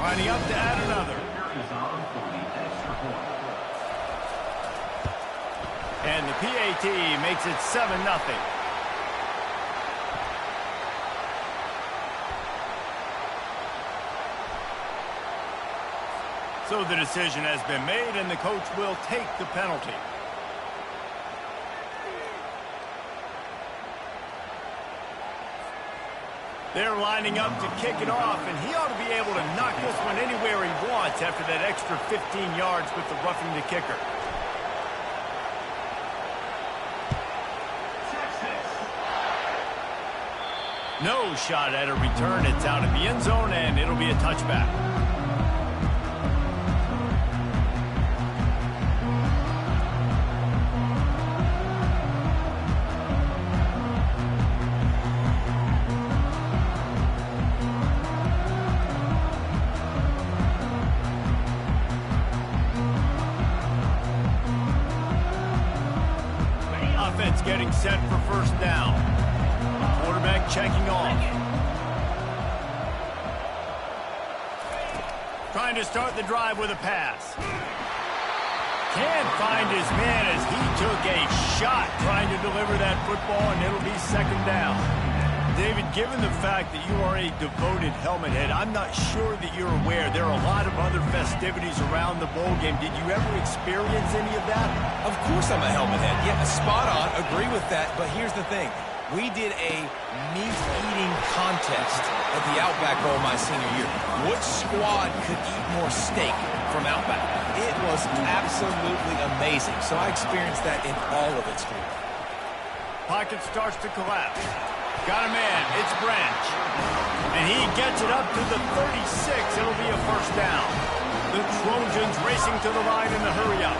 Lining up to add another. And the PAT makes it 7-0. So the decision has been made, and the coach will take the penalty. They're lining up to kick it off, and he ought to be able to knock this one anywhere he wants after that extra 15 yards with the roughing the kicker. No shot at a return. It's out of the end zone, and it'll be a touchback. Offense getting set for first down. Quarterback checking off. Trying to start the drive with a pass. Can't find his man as he took a shot trying to deliver that football, and it'll be second down. David, given the fact that you are a devoted helmet head, I'm not sure that you're aware there are a lot of other festivities around the bowl game. Did you ever experience any of that? Of course I'm a helmet head. Yeah, spot on. Agree with that. But here's the thing. We did a meat-eating contest at the Outback Bowl my senior year. Which squad could eat more steak from Outback? It was absolutely amazing. So I experienced that in all of its glory. Pocket starts to collapse. Got a man. It's Branch. And he gets it up to the 36. It'll be a first down. The Trojans racing to the line in the hurry-up.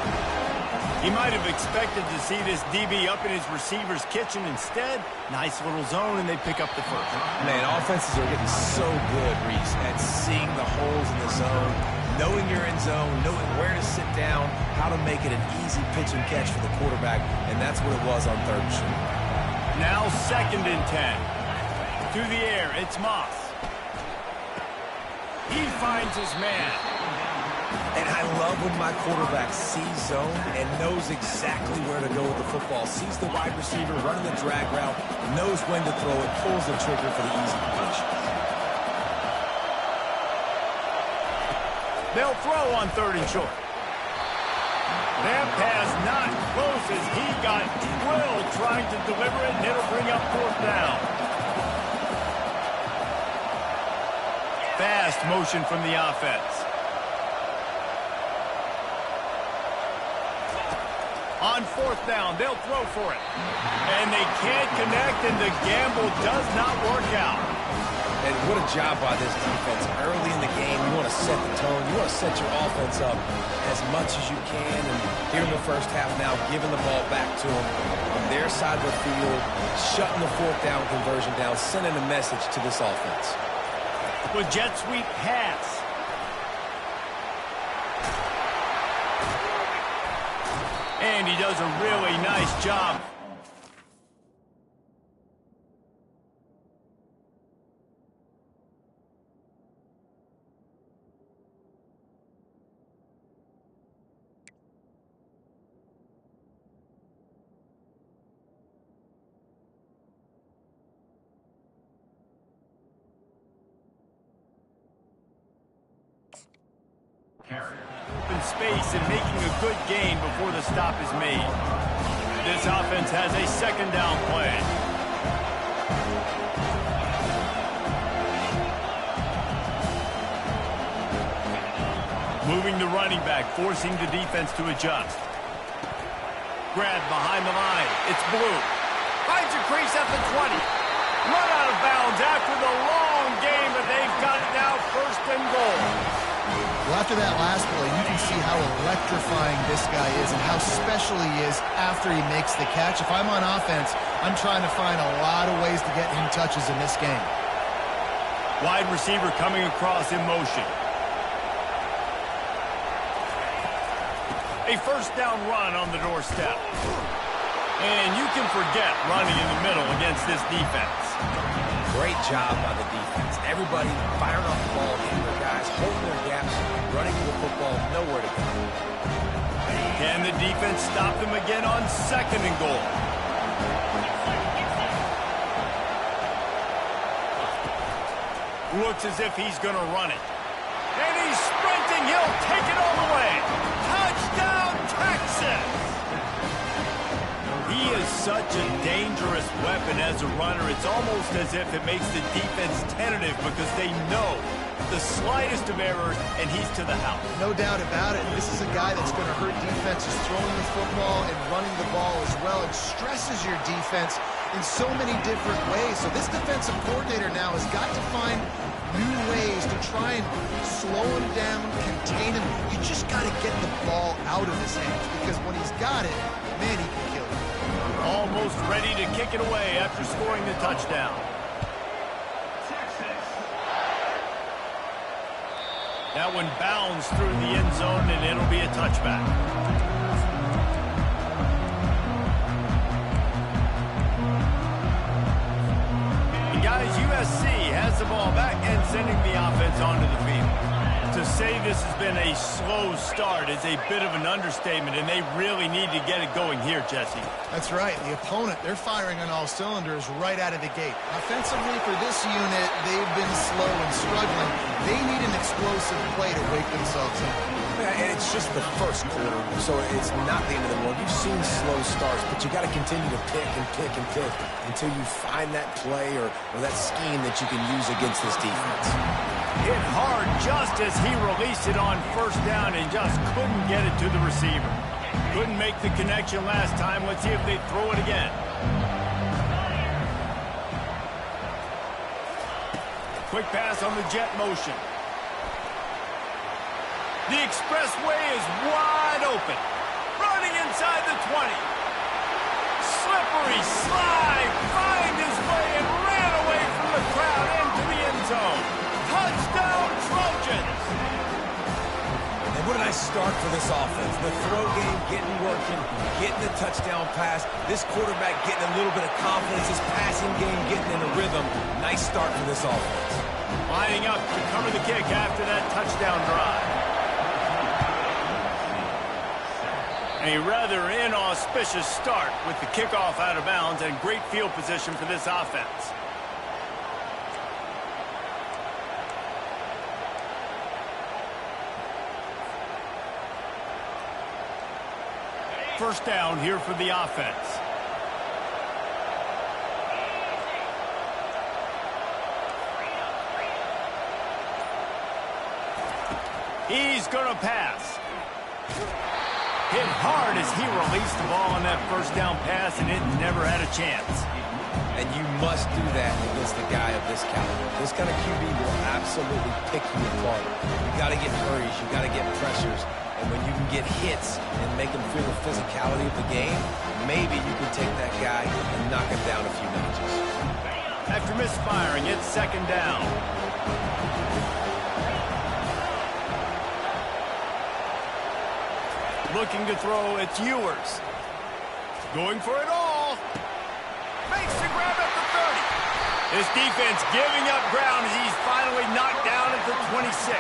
He might have expected to see this DB up in his receiver's kitchen. Instead, nice little zone, and they pick up the first. Man, offenses are getting so good, Reese, at seeing the holes in the zone, knowing you're in zone, knowing where to sit down, how to make it an easy pitch and catch for the quarterback, and that's what it was on third and short. Now 2nd and 10. Through the air, it's Moss. He finds his man. And I love when my quarterback sees zone and knows exactly where to go with the football. Sees the wide receiver running the drag route, knows when to throw it, pulls the trigger for the easy completion. They'll throw on 3rd and short. That pass not close as he got drilled trying to deliver it, and it'll bring up 4th down. Fast motion from the offense. On 4th down, they'll throw for it. And they can't connect, and the gamble does not work out. And what a job by this defense. Early in the game, you want to set the tone. You want to set your offense up as much as you can. And here in the first half now, giving the ball back to them on their side of the field, shutting the 4th down conversion down, sending a message to this offense. With jet sweep pass. And he does a really nice job. Open space and making a good gain before the stop is made. This offense has a 2nd down play. Moving the running back, forcing the defense to adjust. Grab behind the line. It's Blue. Finds a crease at the 20. Run out of bounds after the long game, but they've got it now 1st and goal. Well, after that last play, you can see how electrifying this guy is and how special he is after he makes the catch. If I'm on offense, I'm trying to find a lot of ways to get him touches in this game. Wide receiver coming across in motion. A 1st down run on the doorstep. And you can forget running in the middle against this defense. Great job by the defense. Everybody firing off the ball, hitting their guys, holding their running the football, nowhere to go. Can the defense stop them again on 2nd and goal? Looks as if he's going to run it. And he's sprinting. He'll take it all the way. Touchdown, Texas! He is such a dangerous weapon as a runner. It's almost as if it makes the defense tentative because they know the slightest of errors, and he's to the house. No doubt about it. This is a guy that's going to hurt defenses throwing the football and running the ball as well. It stresses your defense in so many different ways. So this defensive coordinator now has got to find new ways to try and slow him down, contain him. You just got to get the ball out of his hands because when he's got it, man, he can kill you. Almost ready to kick it away after scoring the touchdown. That one bounds through the end zone, and it'll be a touchback. And guys, USC has the ball back and sending the offense onto the field. To say this has been a slow start is a bit of an understatement, and they really need to get it going here, Jesse. That's right. The opponent, they're firing on all cylinders right out of the gate. Offensively for this unit, they've been slow and struggling. They need an explosive play to wake themselves up. Yeah, and it's just the first quarter, so it's not the end of the world. You've seen slow starts, but you got to continue to pick and pick and pick until you find that play or that scheme that you can use against this defense. Hit hard just as he released it on 1st down and just couldn't get it to the receiver. Couldn't make the connection last time. Let's see if they throw it again. Quick pass on the jet motion. The expressway is wide open. Running inside the 20. Slippery slide. Find his way and ran away from the crowd into the end zone. Touchdown, Trojans! And what a nice start for this offense. The throw game getting working, getting the touchdown pass. This quarterback getting a little bit of confidence. His passing game getting in a rhythm. Nice start for this offense. Lining up to cover the kick after that touchdown drive. A rather inauspicious start with the kickoff out of bounds and great field position for this offense. First down here for the offense. He's going to pass. Hit hard as he released the ball on that 1st down pass, and it never had a chance. And you must do that against a guy of this caliber. This kind of QB will absolutely pick you apart. You got to get hurries. You got to get pressures. And when you can get hits and make him feel the physicality of the game, maybe you can take that guy and knock him down a few notches. After misfiring, it's 2nd down. Looking to throw, it's Ewers. Going for it all. Makes the grab at the 30. This defense giving up ground as he's finally knocked down at the 26.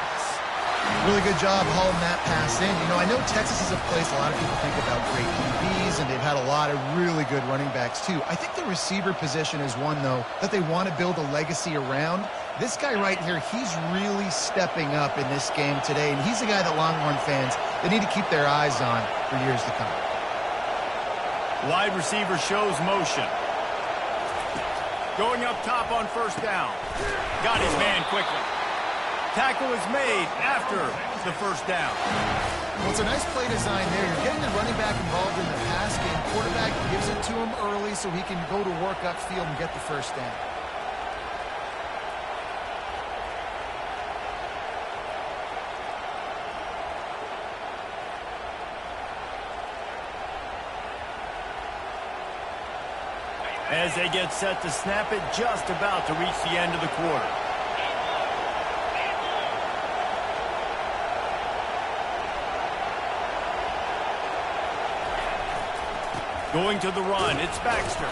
Really good job hauling that pass in. You know, I know Texas is a place a lot of people think about great QBs, and they've had a lot of really good running backs, too. I think the receiver position is one, though, that they want to build a legacy around. This guy right here, he's really stepping up in this game today, and he's a guy that Longhorn fans, they need to keep their eyes on for years to come. Wide receiver shows motion. Going up top on 1st down. Got his man quickly. Tackle is made after the 1st down. Well, it's a nice play design there. You're getting the running back involved in the pass game. Quarterback gives it to him early so he can go to work upfield and get the 1st down. As they get set to snap it, just about to reach the end of the quarter. Going to the run, it's Baxter.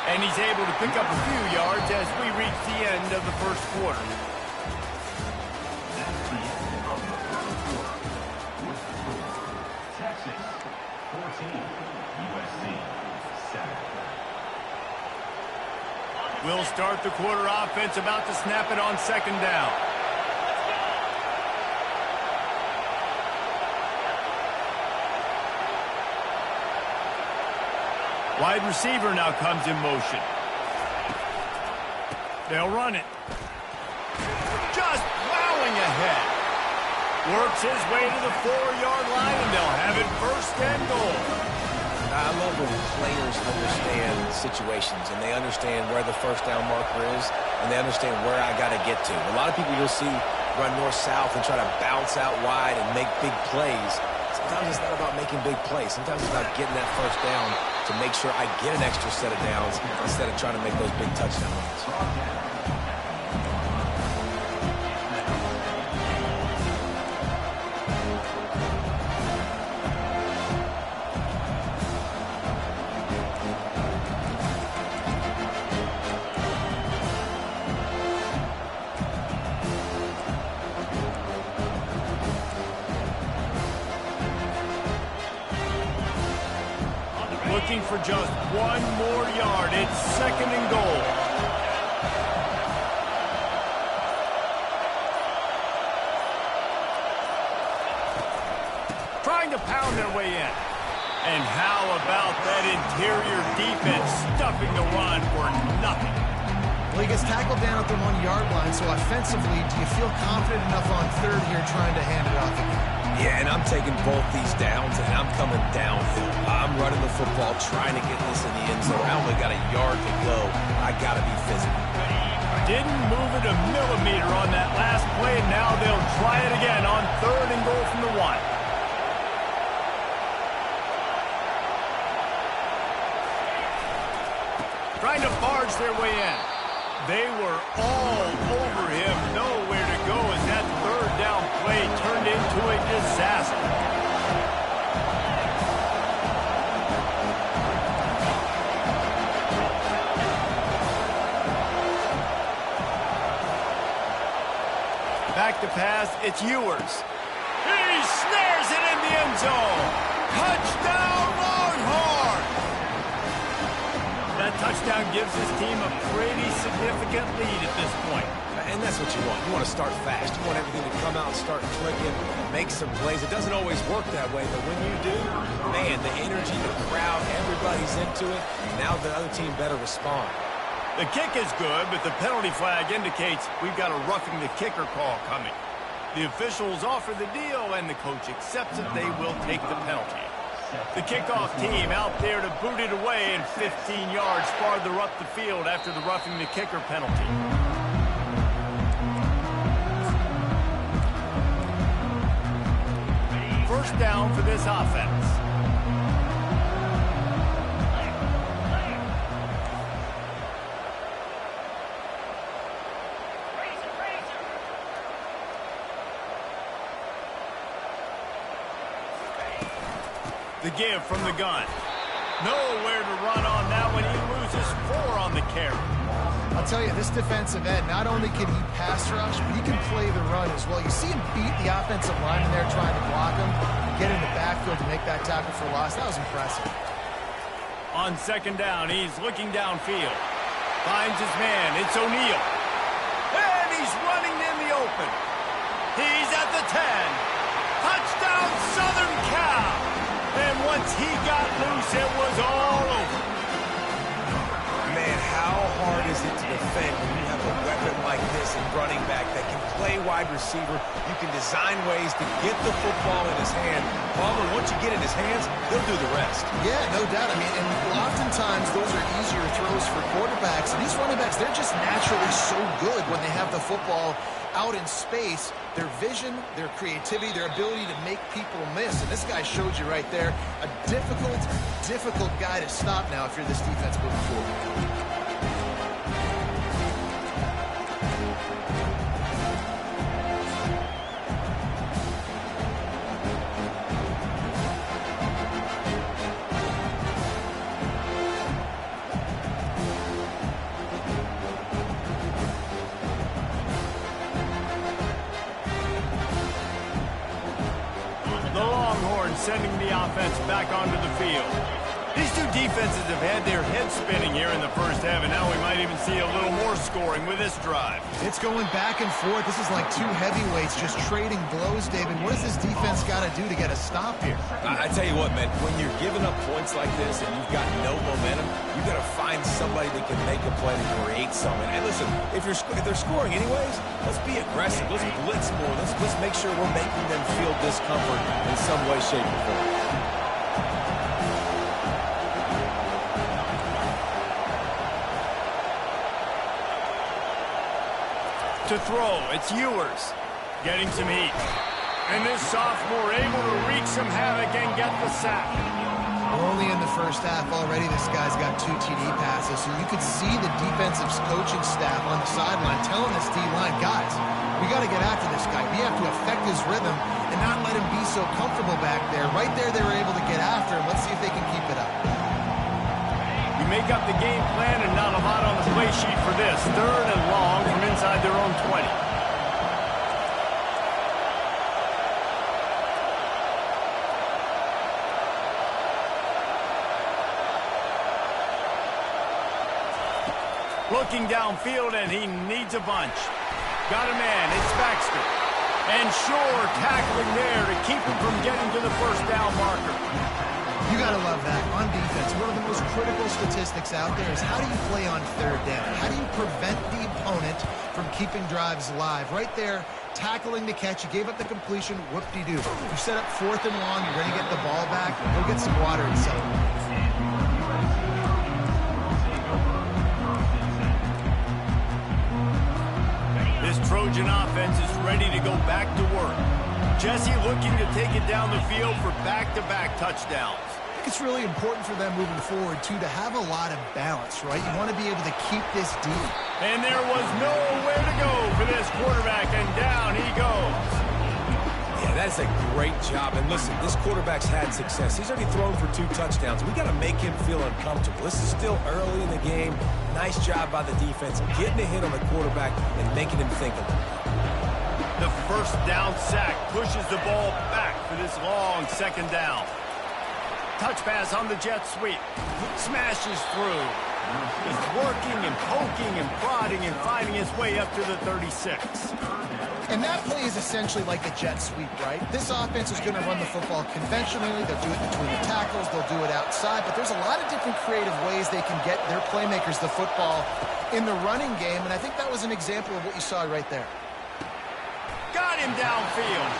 And he's able to pick up a few yards as we reach the end of the 1st quarter. They'll start the quarter offense, about to snap it on second down. Wide receiver now comes in motion. They'll run it. Just plowing ahead. Works his way to the 4-yard line, and they'll have it first and goal. I love when players understand situations, and they understand where the first down marker is, and they understand where I got to get to. A lot of people you'll see run north-south and try to bounce out wide and make big plays. Sometimes it's not about making big plays. Sometimes it's about getting that first down to make sure I get an extra set of downs instead of trying to make those big touchdown runs. Looking for just one more yard. It's second and goal. Trying to pound their way in. And how about that interior defense stuffing the run for nothing? Well, he gets tackled down at the 1-yard line, so offensively, do you feel confident enough on third here trying to hand it off again? Yeah, and I'm taking both these downs, and I'm coming downhill. I'm running the football, trying to get this in the end zone. I only got a yard to go. I got to be physical. Didn't move it a millimeter on that last play, and now they'll try it again on third and goal from the 1. Trying to barge their way in. They were all over him, nowhere to go as that third down play turned into a disaster. Back to pass, it's Ewers. He snares it in the end zone. Touchdown, Longhorns! That touchdown gives his team a pretty significant lead at this point. And that's what you want. You want to start fast. You want everything to come out and start clicking, make some plays. It doesn't always work that way, but when you do, man, the energy, the crowd, everybody's into it. Now the other team better respond. The kick is good, but the penalty flag indicates we've got a roughing the kicker call coming. The officials offer the deal, and the coach accepts it. They will take the penalty. The kickoff team out there to boot it away and 15 yards farther up the field after the roughing the kicker penalty. First down for this offense. The give from the gun. Nowhere to run on that one. He loses 4 on the carry. I'll tell you, this defensive end, not only can he pass rush, but he can play the run as well. You see him beat the offensive line in there trying to block him, get in the backfield to make that tackle for loss. That was impressive. On second down, he's looking downfield. Finds his man. It's O'Neal. And he's running in the open. He's at the 10. Touchdown, Southern Cal. And once he got loose, it was all over. Man, how hard is it to defend when you have a weapon like this in running back that can play wide receiver? You can design ways to get the football in his hand. Palmer, once you get in his hands, he'll do the rest. Yeah, no doubt. I mean, and oftentimes those are easier throws for quarterbacks. And these running backs, they're just naturally so good when they have the football out in space. Their vision, their creativity, their ability to make people miss. And this guy showed you right there, a difficult guy to stop now if you're this defense moving forward. Sending the offense back onto the field. These two defenses have had their heads spinning here in the first half, and now we might even see a little more scoring with this drive. It's going back and forth. This is like two heavyweights just trading blows, David. What does this defense got to do to get a stop here? I tell you what, man, when you're giving up points like this and you've got no momentum, you've got to find somebody that can make a play to create something. And listen, if they're scoring anyways, let's be aggressive. Let's blitz more. Let's make sure we're making them feel discomfort in some way, shape, or form. To throw, it's Ewers getting some heat. And this sophomore able to wreak some havoc and get the sack. Only in the first half already, this guy's got 2 TD passes, so you could see the defensive coaching staff on the sideline telling this D-line, guys, we got to get after this guy. We have to affect his rhythm and not let him be so comfortable back there. Right there, they were able to get after him. Let's see if they can keep it up. You make up the game plan and not a lot on the play sheet for this. 3rd and long from inside their own 20. Looking downfield, and he needs a bunch. Got a man, it's Baxter. And Shore tackling there to keep him from getting to the first down marker. You got to love that. On defense, one of the most critical statistics out there is how do you play on 3rd down? How do you prevent the opponent from keeping drives alive? Right there, tackling the catch. You gave up the completion, whoop-de-doo. You set up 4th and long, you're going to get the ball back. Go get some water and celebrate. This Trojan offense is ready to go back to work. Jesse looking to take it down the field for back-to-back touchdowns. I think it's really important for them moving forward, too, to have a lot of balance, right? You want to be able to keep this deep. And there was nowhere to go for this quarterback, and down he goes. Yeah, that's a great job. And listen, this quarterback's had success. He's already thrown for 2 touchdowns. We got to make him feel uncomfortable. This is still early in the game. Nice job by the defense, getting a hit on the quarterback and making him think a little. The first down sack pushes the ball back for this long 2nd down. Touch pass on the jet sweep. Smashes through. Just working and poking and prodding and finding his way up to the 36. And that play is essentially like a jet sweep, right? This offense is going to run the football conventionally. They'll do it between the tackles. They'll do it outside. But there's a lot of different creative ways they can get their playmakers the football in the running game. And I think that was an example of what you saw right there. Got him downfield.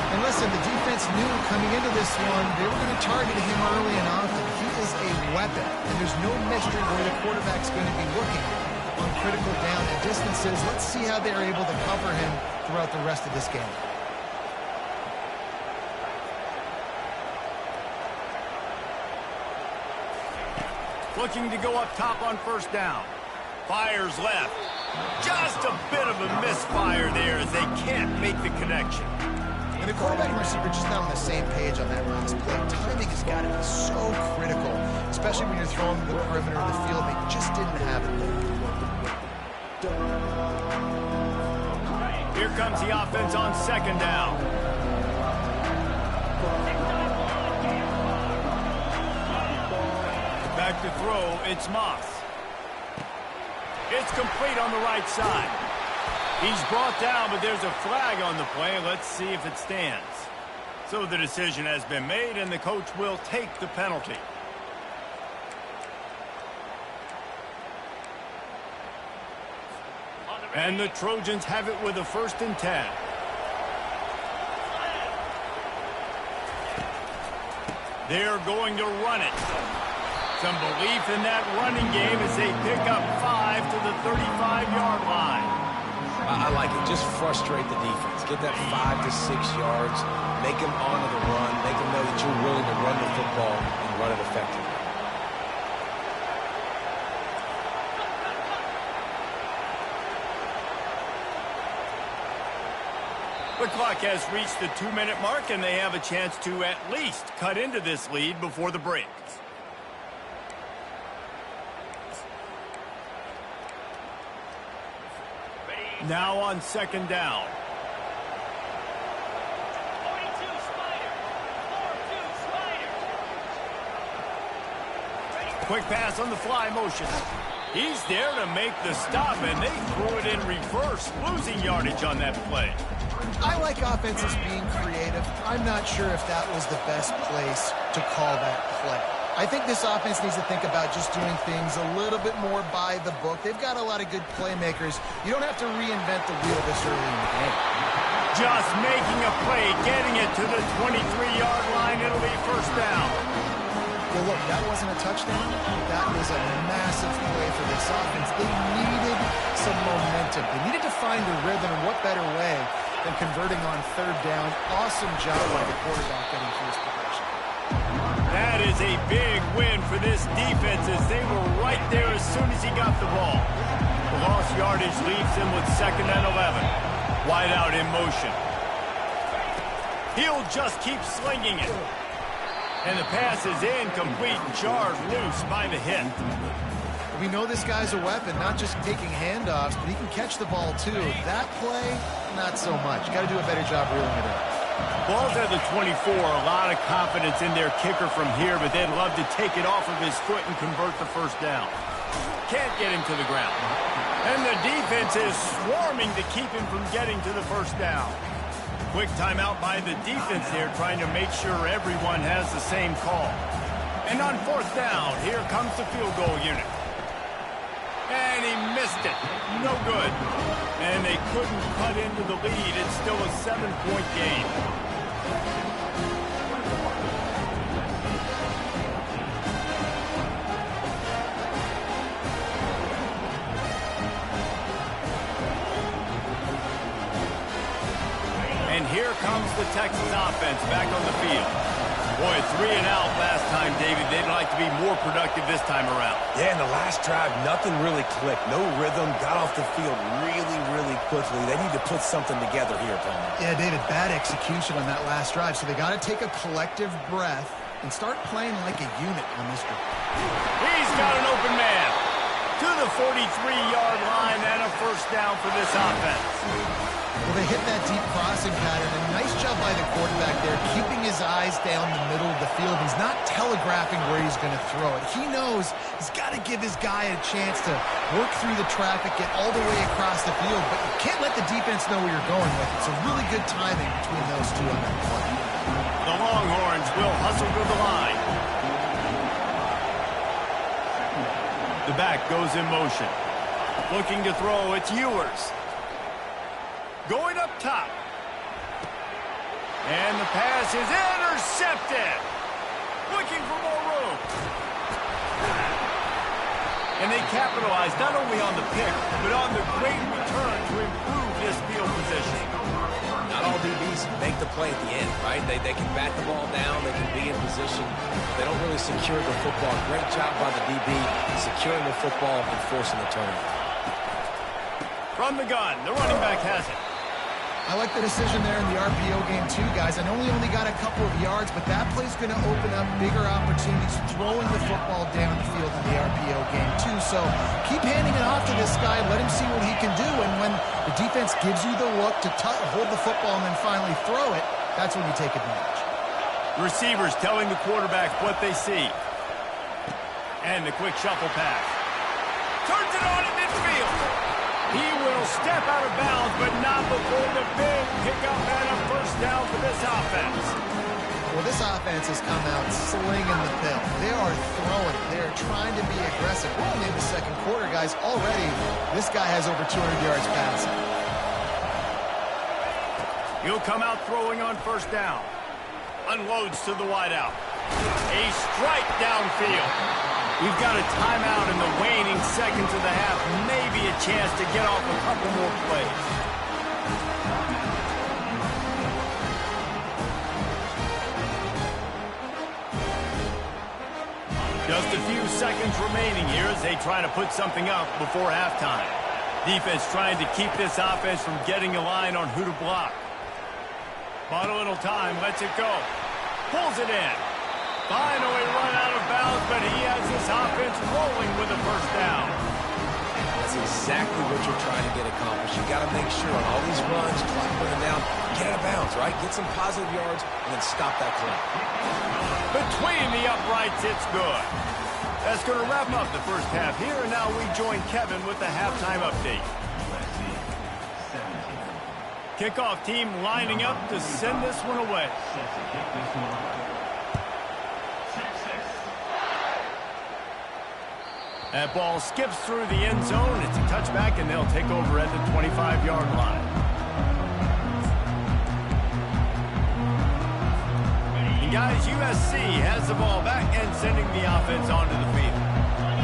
And listen, the defense knew coming into this one, they were going to target him early and often. He is a weapon, and there's no mystery where the quarterback's going to be looking on critical down and distances. Let's see how they're able to cover him throughout the rest of this game. Looking to go up top on 1st down. Fires left. Just a bit of a misfire there as they can't make the connection. And the quarterback and receiver just not on the same page on that last play. Timing has got to be so critical, especially when you're throwing the perimeter of the field. They just didn't have it there. Here comes the offense on 2nd down. Back to throw, it's Moss. It's complete on the right side. He's brought down, but there's a flag on the play. Let's see if it stands. So the decision has been made, and the coach will take the penalty. And the Trojans have it with a 1st and 10. They're going to run it. Some belief in that running game as they pick up 5 to the 35-yard line. I like it. Just frustrate the defense. Get that 5 to 6 yards. Make them honor the run. Make them know that you're willing to run the football and run it effectively. The clock has reached the 2-minute mark, and they have a chance to at least cut into this lead before the break. Now on 2nd down. Quick pass on the fly motion. He's there to make the stop, and they threw it in reverse, losing yardage on that play. I like offenses being creative. I'm not sure if that was the best place to call that play. I think this offense needs to think about just doing things a little bit more by the book. They've got a lot of good playmakers. You don't have to reinvent the wheel this early in the game. Just making a play, getting it to the 23-yard line. It'll be first down. Well, look, that wasn't a touchdown. That was a massive play for this offense. They needed some momentum. They needed to find a rhythm, and what better way than converting on third down. Awesome job by the quarterback getting through his progression. That is a big win for this defense as they were right there as soon as he got the ball. The lost yardage leaves him with 2nd and 11. Wide out in motion. He'll just keep slinging it. And the pass is incomplete and charged loose by the hit. We know this guy's a weapon, not just taking handoffs, but he can catch the ball too. That play, not so much. Got to do a better job reeling it in. Ball's at the 24. A lot of confidence in their kicker from here, but they'd love to take it off of his foot and convert the first down. Can't get him to the ground. And the defense is swarming to keep him from getting to the first down. Quick timeout by the defense there, trying to make sure everyone has the same call. And on fourth down, here comes the field goal unit. And he missed it. No good. And they couldn't cut into the lead. It's still a 7-point game. And here comes the Texas offense back on the field. Boy, 3 and out last time, David. They'd like to be more productive this time around. Yeah, in the last drive, nothing really clicked. No rhythm, got off the field really quickly. They need to put something together here, Palmer. Yeah, David, bad execution on that last drive, so they got to take a collective breath and start playing like a unit on this one. He's got an open man to the 43-yard line and a first down for this offense. Well, they hit that deep crossing pattern, and nice job by the quarterback there, keeping his eyes down the middle of the field. He's not telegraphing where he's going to throw it. He knows he's got to give his guy a chance to work through the traffic, get all the way across the field, but you can't let the defense know where you're going with it. So really good timing between those two on that play. The Longhorns will hustle to the line. The back goes in motion. Looking to throw, it's Ewers. Going up top. And the pass is intercepted. Looking for more room. And they capitalize not only on the pick, but on the great return to improve this field position. Not all DBs make the play at the end, right? They can bat the ball down, they can be in position. They don't really secure the football. Great job by the DB securing the football and forcing the turnover. From the gun, the running back has it. I like the decision there in the RPO game too, guys. I know he only got a couple of yards, but that play's going to open up bigger opportunities throwing the football down the field in the RPO game too. So keep handing it off to this guy, let him see what he can do, and when the defense gives you the look to hold the football and then finally throw it, that's when you take advantage. Receivers telling the quarterback what they see. And the quick shuffle pass. Turns it on in midfield. He will step out of bounds, but not before the big pickup and a first down for this offense. Well, this offense has come out slinging the pill. They are throwing. They are trying to be aggressive. We're only in the second quarter, guys. Already, this guy has over 200 yards passing. He'll come out throwing on first down. Unloads to the wideout. A strike downfield. We've got a timeout in the waning seconds of the half. Maybe a chance to get off a couple more plays. Just a few seconds remaining here as they try to put something up before halftime. Defense trying to keep this offense from getting a line on who to block. But a little time, lets it go. Pulls it in. Finally run out of bounds, but he has this offense rolling with a first down. That's exactly what you're trying to get accomplished. You got to make sure on all these runs, clock running down, get out of bounds, right? Get some positive yards and then stop that clock. Between the uprights, it's good. That's going to wrap up the first half here, and now we join Kevin with the halftime update. Kickoff team lining up to send this one away. That ball skips through the end zone. It's a touchback, and they'll take over at the 25-yard line. And guys, USC has the ball back and sending the offense onto the field.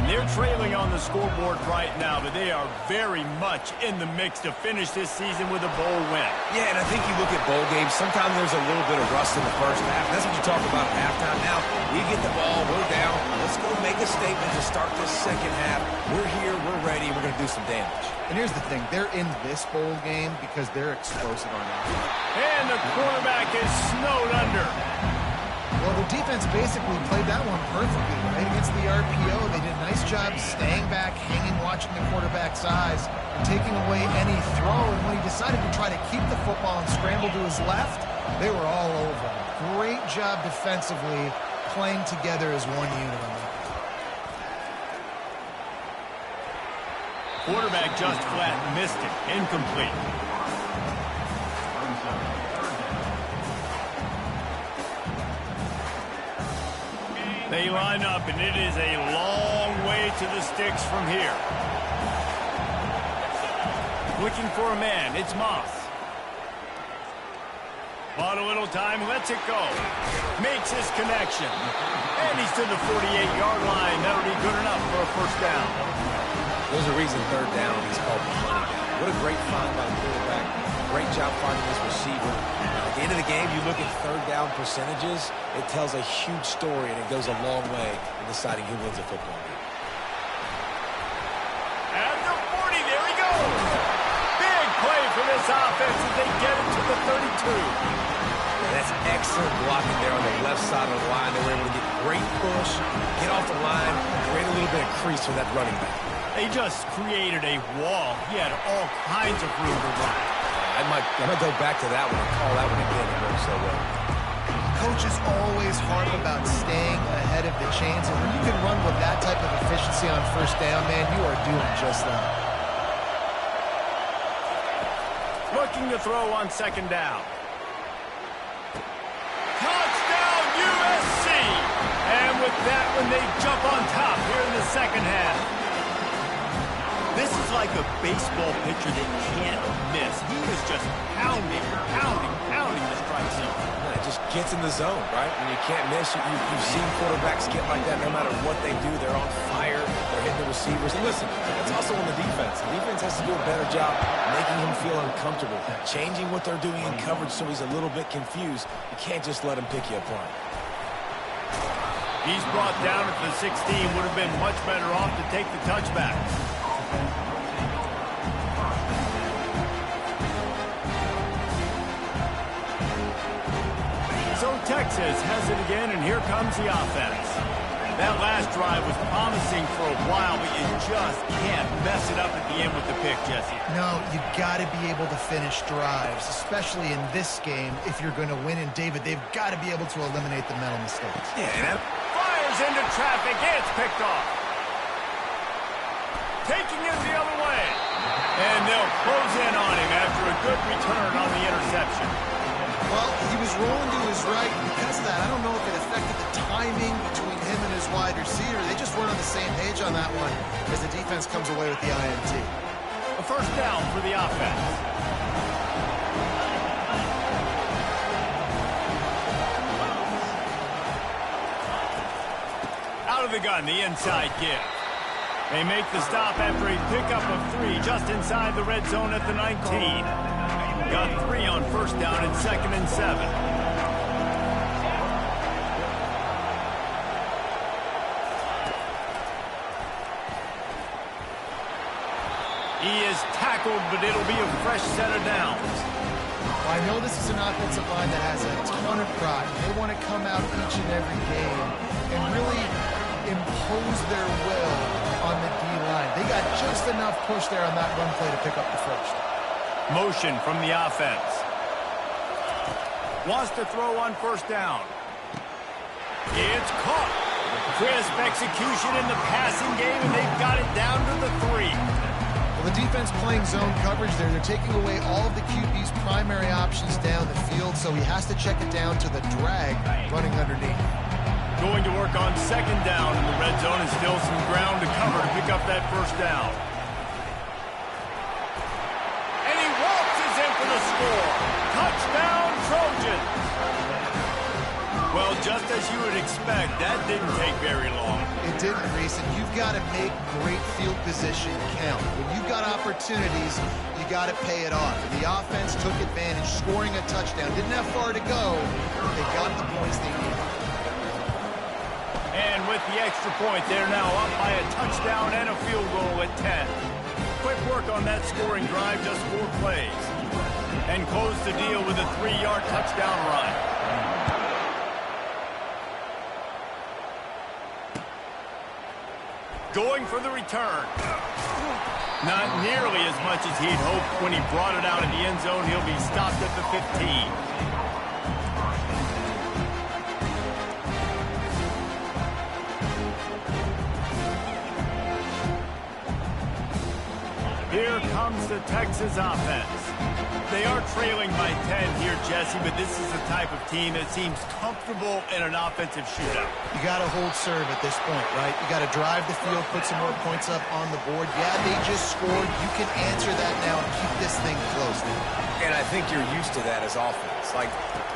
They're trailing on the scoreboard right now, but they are very much in the mix to finish this season with a bowl win. Yeah, and I think you look at bowl games, sometimes there's a little bit of rust in the first half. That's what you talk about at halftime. Now, we get the ball, we're down. Let's go make a statement to start this second half. We're here, we're ready, we're going to do some damage. And here's the thing, they're in this bowl game because they're explosive on offense. And the quarterback is snowed under. Well, the defense basically played that one perfectly, right? Against the RPO, they did a nice job staying back, hanging, watching the quarterback's eyes, and taking away any throw. And when he decided to try to keep the football and scramble to his left, they were all over him. Great job defensively, playing together as one unit on that. Quarterback just flat, missed it, incomplete. They line up, and it is a long way to the sticks from here. Looking for a man, it's Moss. Bought a little time, lets it go. Makes his connection. And he's to the 48-yard line. That'll be good enough for a first down. There's a reason third down is called the money down. What a great find by the quarterback. Great job finding this receiver. At the end of the game, you look at third down percentages, it tells a huge story, and it goes a long way in deciding who wins a football game. At the 40, there he goes. Big play for this offense as they get it to the 32. And that's excellent blocking there on the left side of the line. They were able to get great push, get off the line, create a little bit of crease for that running back. They just created a wall. He had all kinds of room to run. I might go back to that one and call that one again. It worked so well. Coaches always harp about staying ahead of the chains, and when you can run with that type of efficiency on first down, man, you are doing just that. Looking to throw on second down. Touchdown, USC! And with that one, they jump on top here in the second half. This is like a baseball pitcher that can't miss. He is just pounding the strike zone. It just gets in the zone, right? When you can't miss, you've seen quarterbacks get like that no matter what they do. They're on fire. They're hitting the receivers. And listen, that's also on the defense. The defense has to do a better job making him feel uncomfortable, changing what they're doing in coverage so he's a little bit confused. You can't just let him pick you apart. He's brought down at the 16. Would have been much better off to take the touchback. So Texas has it again, and here comes the offense. That last drive was promising for a while, but you just can't mess it up at the end with the pick, Jesse. No, you got to be able to finish drives, especially in this game if you're going to win. And David, they've got to be able to eliminate the mental mistakes. Yeah, and that fires into traffic. It's picked off. Taking it the other way. And they'll close in on him after a good return on the interception. Well, he was rolling to his right. Because of that, I don't know if it affected the timing between him and his wide receiver. They just weren't on the same page on that one as the defense comes away with the INT. A first down for the offense. Out of the gun, the inside give. They make the stop after a pickup of 3 just inside the red zone at the 19. Got 3 on first down and 2nd and 7. He is tackled, but it'll be a fresh set of downs. Well, I know this is an offensive line that has a ton of pride. They want to come out each and every game and really impose their will on the D-line. They got just enough push there on that run play to pick up the first. Motion from the offense. Wants to throw on first down. It's caught. Crisp execution in the passing game, and they've got it down to the 3. Well, the defense playing zone coverage there. They're taking away all of the QB's primary options down the field, so he has to check it down to the drag running underneath. Going to work on second down in the red zone, and still some ground to cover to pick up that first down. And he waltzes in for the score. Touchdown, Trojans! Well, just as you would expect, that didn't take very long. It didn't, Reese, and you've got to make great field position count. When you've got opportunities, you got to pay it off. And the offense took advantage, scoring a touchdown. Didn't have far to go. They got the points they needed. And with the extra point, they're now up by a touchdown and a field goal at 10. Quick work on that scoring drive, just 4 plays. And close the deal with a 3-yard touchdown run. Going for the return. Not nearly as much as he'd hoped when he brought it out in the end zone. He'll be stopped at the 15. Here comes the Texas offense. They are trailing by 10 here, Jesse, but this is the type of team that seems comfortable in an offensive shootout. You got to hold serve at this point, right? You got to drive the field, put some more points up on the board. Yeah, they just scored. You can answer that now and keep this thing close. And I think you're used to that as offense. Like,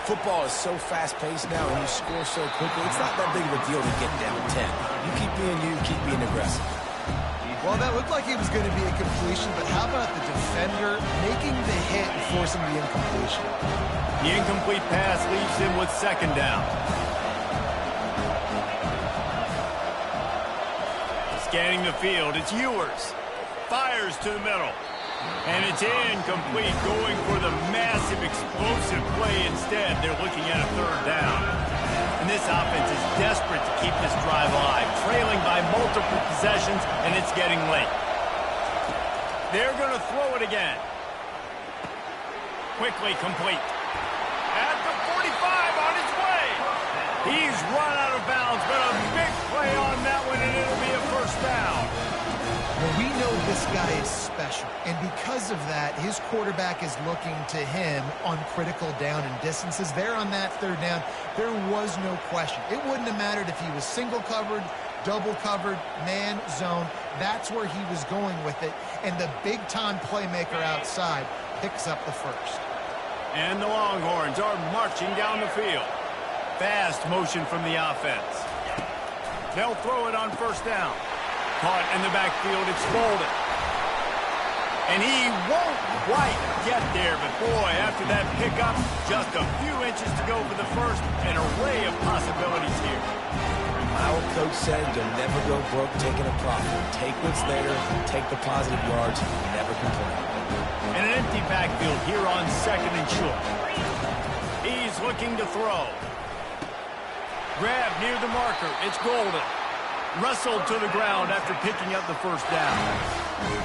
football is so fast-paced now, and you score so quickly. It's not that big of a deal to get down 10. You keep being aggressive. Well, that looked like it was going to be a completion, but how about the defender making the hit and forcing the incompletion? The incomplete pass leaves him with second down. Scanning the field, it's Ewers. Fires to the middle. And it's incomplete, going for the massive explosive play instead. They're looking at a third down. And this offense is desperate to keep this drive alive, trailing by multiple possessions, and it's getting late. They're going to throw it again. Quickly complete. At the 45 on his way. He's run out of bounds, but a big play on that one, and it'll be a first down. Well, we know this guy is special, and because of that, his quarterback is looking to him on critical down and distances. There on that third down, there was no question. It wouldn't have mattered if he was single covered, double covered, man, zone. That's where he was going with it, and the big-time playmaker outside picks up the first. And the Longhorns are marching down the field. Fast motion from the offense. They'll throw it on first down. Caught in the backfield, it's Bolden. And he won't quite get there, but boy, after that pickup, just a few inches to go for the first, an array of possibilities here. My old coach said you'll never go broke taking a profit. Take what's there, take the positive yards, never complain. And an empty backfield here on second and short. He's looking to throw. Grab near the marker, it's Golden. Wrestled to the ground after picking up the first down.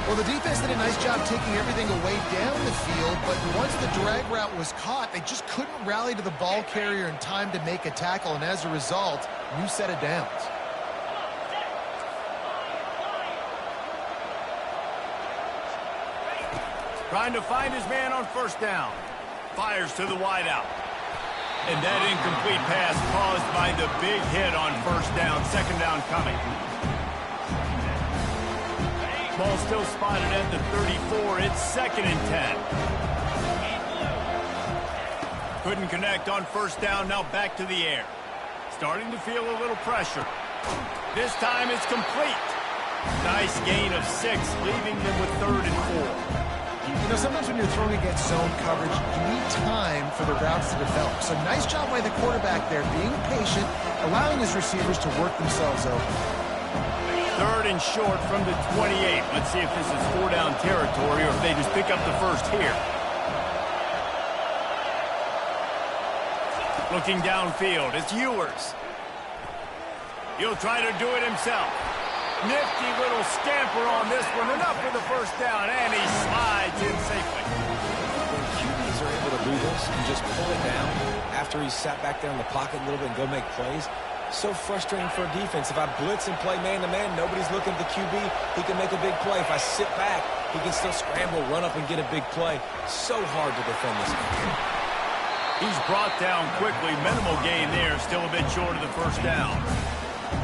Well, the defense did a nice job taking everything away down the field, but once the drag route was caught, they just couldn't rally to the ball carrier in time to make a tackle, and as a result, new set of downs. Trying to find his man on first down. Fires to the wideout. And that incomplete pass caused by the big hit on first down. Second down coming. Ball still spotted at the 34. It's second and 10. Couldn't connect on first down. Now back to the air. Starting to feel a little pressure. This time it's complete. Nice gain of 6, leaving them with third and 4. You know, sometimes when you're throwing against zone coverage, you need time for the routes to develop. So nice job by the quarterback there, being patient, allowing his receivers to work themselves open. Third and short from the 28. Let's see if this is 4-down territory or if they just pick up the first here. Looking downfield, it's Ewers. He'll try to do it himself. Nifty little scamper on this one. Enough for the first down, and he slides in safely. When QBs are able to do this and just pull it down after he's sat back there in the pocket a little bit and go make plays, So frustrating for a defense. If I blitz and play man-to-man, nobody's looking at the QB. He can make a big play. If I sit back, he can still scramble, run up, and get a big play. So hard to defend this guy. He's brought down quickly. Minimal gain there. Still a bit short of the first down.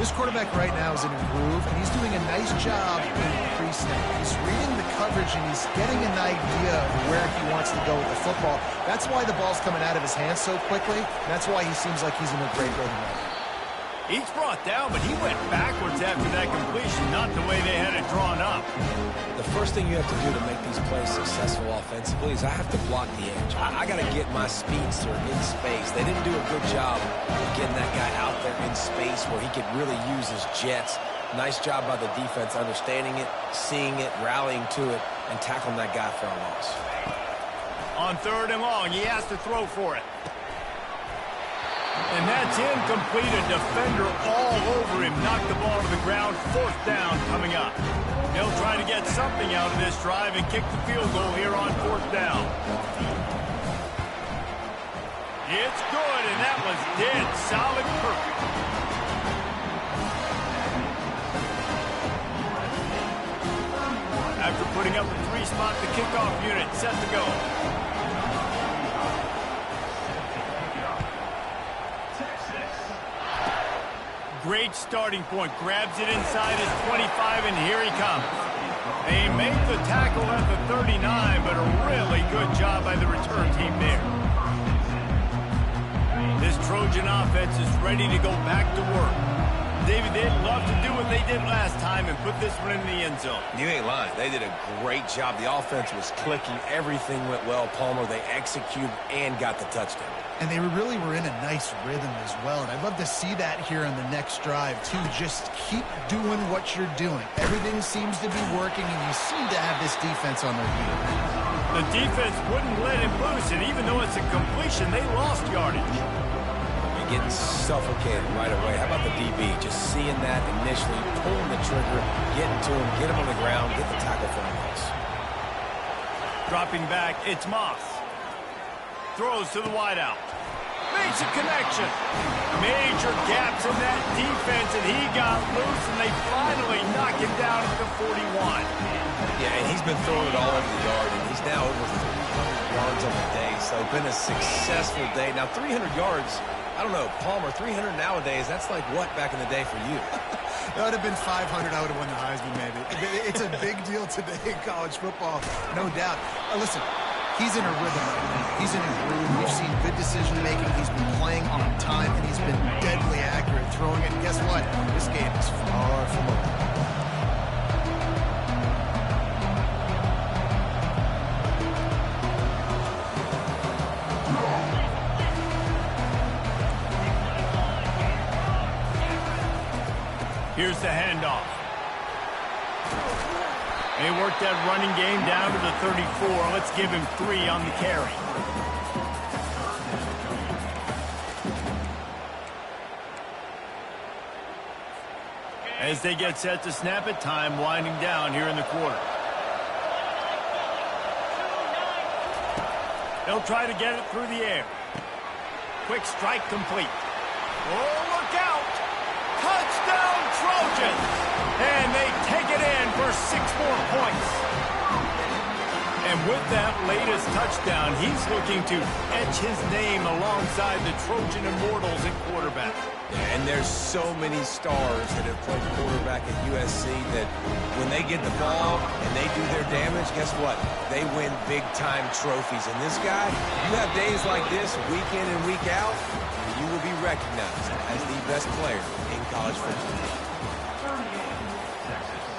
This quarterback right now is in a groove, and he's doing a nice job in pre-snap. He's reading the coverage, and he's getting an idea of where he wants to go with the football. That's why the ball's coming out of his hands so quickly. That's why he seems like he's in a great rhythm right now. He's brought down, but he went backwards after that completion, not the way they had it drawn up. The first thing you have to do to make these plays successful offensively is I have to block the edge. I got to get my speedster in space. They didn't do a good job of getting that guy out there in space where he could really use his jets. Nice job by the defense understanding it, seeing it, rallying to it, and tackling that guy for a loss. On 3rd and long, he has to throw for it. And that's incomplete. A defender all over him. Knocked the ball to the ground. 4th down coming up. He'll try to get something out of this drive and kick the field goal here on 4th down. It's good, and that was dead solid perfect. After putting up a 3-spot, the kickoff unit set to go. Great starting point. Grabs it inside his 25, and here he comes. They made the tackle at the 39, but a really good job by the return team there. This Trojan offense is ready to go back to work. David, they'd love to do what they did last time and put this one in the end zone. You ain't lying. They did a great job. The offense was clicking. Everything went well, Palmer. They executed and got the touchdown. And they really were in a nice rhythm as well. And I'd love to see that here on the next drive, too. Just keep doing what you're doing. Everything seems to be working, and you seem to have this defense on their heels. The defense wouldn't let him loose, and even though it's a completion, they lost yardage. Getting suffocated right away. How about the DB? Just seeing that initially, pulling the trigger, getting to him, get him on the ground, get the tackle for a loss. Dropping back, it's Moss. Throws to the wideout. Makes a connection. Major gaps in that defense, and he got loose, and they finally knock him down at the 41. Yeah, and he's been throwing it all over the yard, and he's now over 300 yards on the day, so been a successful day. Now, 300 yards, I don't know, Palmer, 300 nowadays, that's like what back in the day for you? That would have been 500. I would have won the Heisman, maybe. It's a big deal today in college football, no doubt. Listen, he's in a rhythm right now. He's in a groove. We've seen good decision-making. He's been playing on time, and he's been deadly accurate throwing it. And guess what? This game is far from over. Here's the handoff. They work that running game down to the 34. Let's give him 3 on the carry. As they get set to snap it, time winding down here in the quarter. They'll try to get it through the air. Quick strike complete. Oh, look out! Touchdown Trojans! And they take it in for 6 more points. And with that latest touchdown, he's looking to etch his name alongside the Trojan Immortals at quarterback. Yeah, and there's so many stars that have played quarterback at USC that when they get the ball and they do their damage, guess what? They win big-time trophies. And this guy, you have days like this week in and week out, you will be recognized as the best player in college football.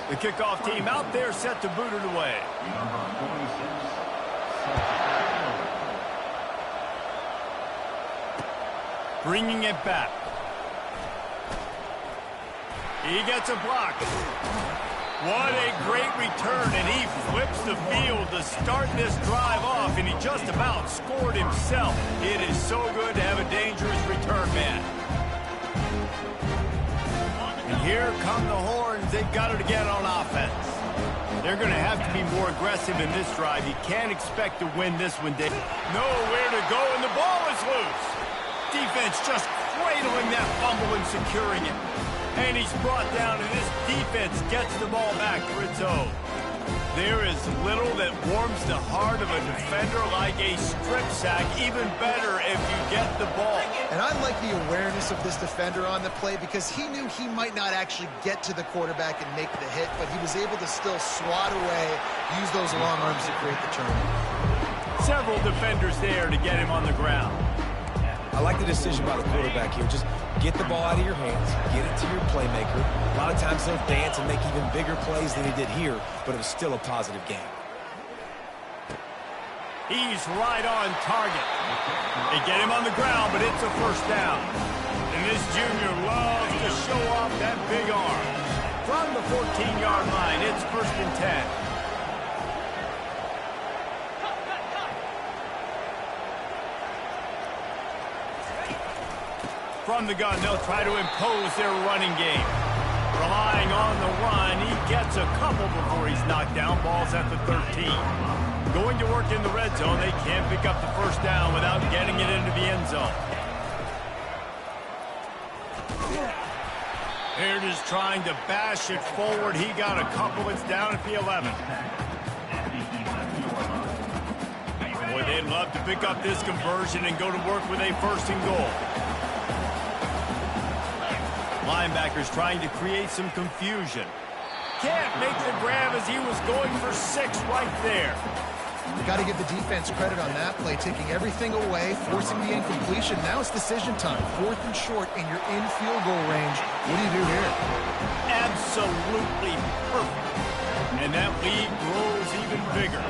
The kickoff team out there set to boot it away. Bringing it back. He gets a block. What a great return, and he flips the field to start this drive off, and he just about scored himself. It is so good to have a dangerous return man. And here come the horns. They've got it again on offense. They're going to have to be more aggressive in this drive. You can't expect to win this one, Dave. Nowhere to go, and the ball is loose. defense just cradling that fumble and securing it. And he's brought down, and this defense gets the ball back for its own. There is little that warms the heart of a defender like a strip sack. Even better if you get the ball. And I like the awareness of this defender on the play because he knew he might not actually get to the quarterback and make the hit, but he was able to still swat away, use those long arms to create the turnover. Several defenders there to get him on the ground. I like the decision by the quarterback here. Just get the ball out of your hands, get it to your playmaker. A lot of times they'll dance and make even bigger plays than he did here, but it was still a positive game. He's right on target. They get him on the ground, but it's a first down. And this junior loves to show off that big arm. From the 14-yard line, it's 1st and 10. From the gun, they'll try to impose their running game. Relying on the run, he gets a couple before he's knocked down. Ball's at the 13. Going to work in the red zone, they can't pick up the first down without getting it into the end zone. Baird is trying to bash it forward. He got a couple. It's down at the 11. Boy, they'd love to pick up this conversion and go to work with a 1st and goal. Linebackers trying to create some confusion. Can't make the grab as he was going for 6 right there. You got to give the defense credit on that play, taking everything away, forcing the incompletion. Now it's decision time. 4th and short, and you're in field goal range. What do you do here? Absolutely perfect. And that lead grows even bigger.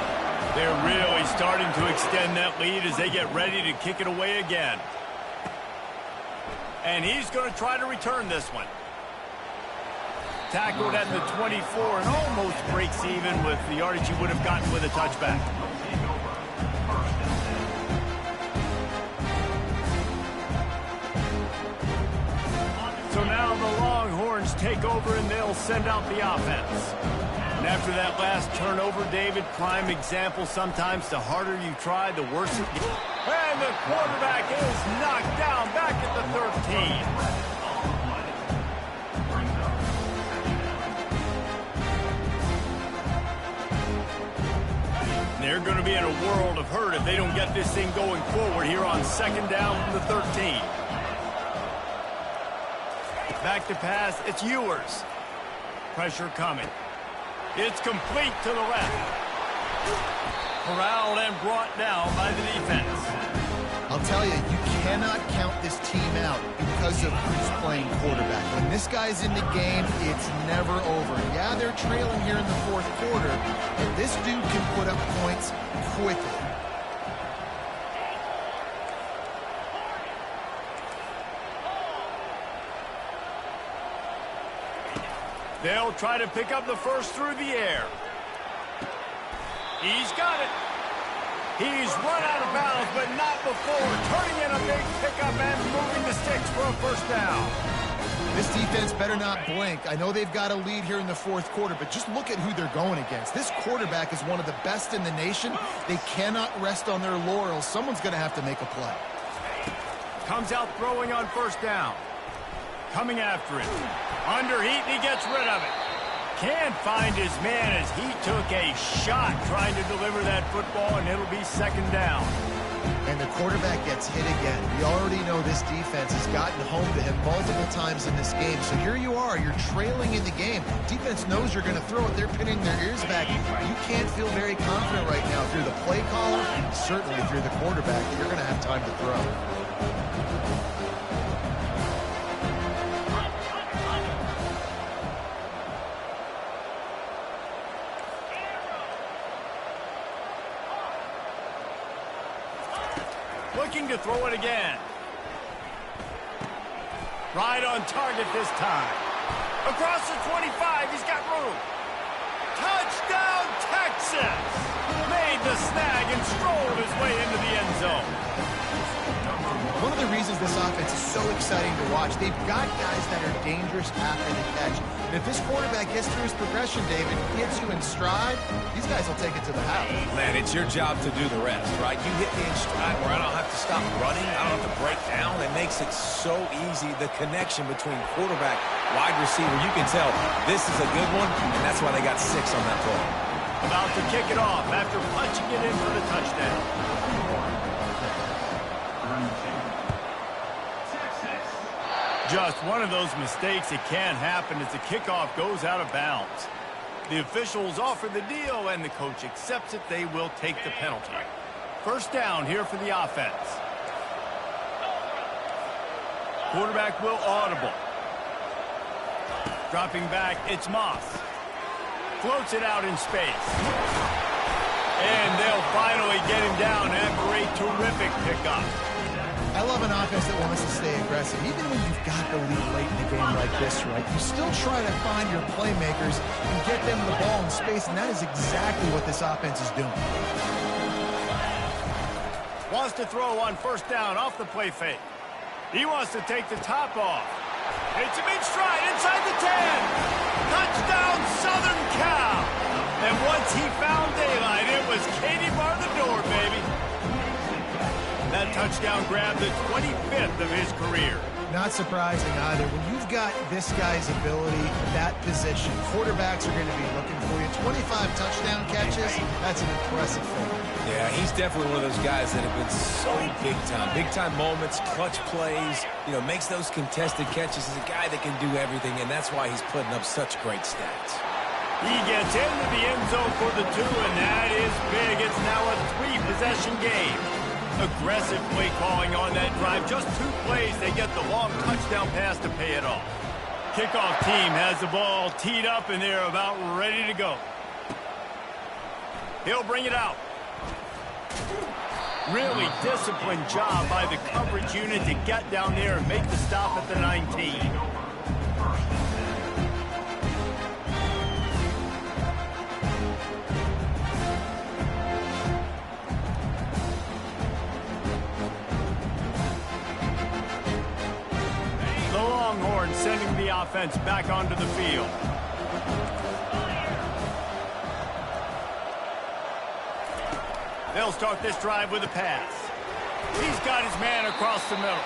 They're really starting to extend that lead as they get ready to kick it away again. And he's going to try to return this one. Tackled at the 24 and almost breaks even with the yardage he would have gotten with a touchback. So now the Longhorns take over and they'll send out the offense. And after that last turnover, David, prime example, sometimes the harder you try, the worse it gets. And the quarterback is knocked down back at the 13. They're going to be in a world of hurt if they don't get this thing going forward here on 2nd down from the 13. Back to pass, it's Ewers. Pressure coming. It's complete to the left. Corralled and brought down by the defense. I'll tell you, you cannot count this team out because of who's playing quarterback. When this guy's in the game, it's never over. Yeah, they're trailing here in the 4th quarter, but this dude can put up points quickly. They'll try to pick up the first through the air. He's got it. He's run out of bounds, but not before. Turning in a big pickup and moving the sticks for a first down. This defense better not blink. I know they've got a lead here in the 4th quarter, but just look at who they're going against. This quarterback is one of the best in the nation. They cannot rest on their laurels. Someone's going to have to make a play. Comes out throwing on first down. Coming after it. Under heat, and he gets rid of it. Can't find his man as he took a shot trying to deliver that football, and it'll be 2nd down. And the quarterback gets hit again. We already know this defense has gotten home to him multiple times in this game. So here you are, you're trailing in the game. Defense knows you're going to throw it. They're pinning their ears back. You can't feel very confident right now. If you're the play caller, certainly if you're the quarterback, you're going to have time to throw. Looking to throw it again. Right on target this time. Across the 25, he's got room. Touchdown, Texas! Made the snag and strolled his way into the end zone. One of the reasons this offense is so exciting to watch. They've got guys that are dangerous after the catch. And if this quarterback gets through his progression, David, gets you in stride, these guys will take it to the house. Man, it's your job to do the rest, right? You hit me in stride where I don't have to stop running. I don't have to break down. It makes it so easy, the connection between quarterback, wide receiver. You can tell this is a good one, and that's why they got 6 on that play. About to kick it off after punching it in for the touchdown. Just one of those mistakes that can happen as the kickoff goes out of bounds. The officials offer the deal, and the coach accepts it. They will take the penalty. First down here for the offense. Quarterback will audible. Dropping back, it's Moss. Floats it out in space. And they'll finally get him down after a terrific pickup. I love an offense that wants to stay aggressive. Even when you've got the lead late in the game like this, right, you still try to find your playmakers and get them the ball in space, and that is exactly what this offense is doing. Wants to throw on first down off the play fake. He wants to take the top off. It's a mid-stride inside the 10. Touchdown, Southern Cal. And once he found daylight, it was Katie bar the door, baby. That touchdown grabbed the 25th of his career. Not surprising either. When you've got this guy's ability, that position, quarterbacks are going to be looking for you. 25 touchdown catches, that's an impressive thing. Yeah, he's definitely one of those guys that have been so big time. Big time moments, clutch plays, you know, makes those contested catches. He's a guy that can do everything, and that's why he's putting up such great stats. He gets into the end zone for the 2, and that is big. It's now a 3-possession game. Aggressive play calling on that drive. Just 2 plays, they get the long touchdown pass to pay it off. Kickoff team has the ball teed up, and they're about ready to go. He'll bring it out. Really disciplined job by the coverage unit to get down there and make the stop at the 19. Sending the offense back onto the field. They'll start this drive with a pass. He's got his man across the middle.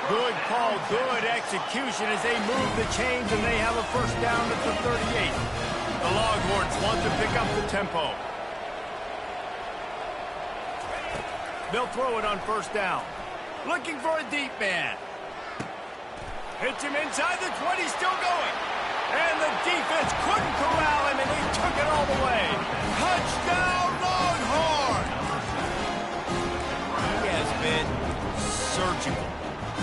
Good call, good execution as they move the chains, and they have a first down at the 38. The Longhorns want to pick up the tempo. They'll throw it on first down. Looking for a deep man. Hits him inside the 20, still going. And the defense couldn't corral him, and he took it all the way. Touchdown, Longhorns! He has been surgical.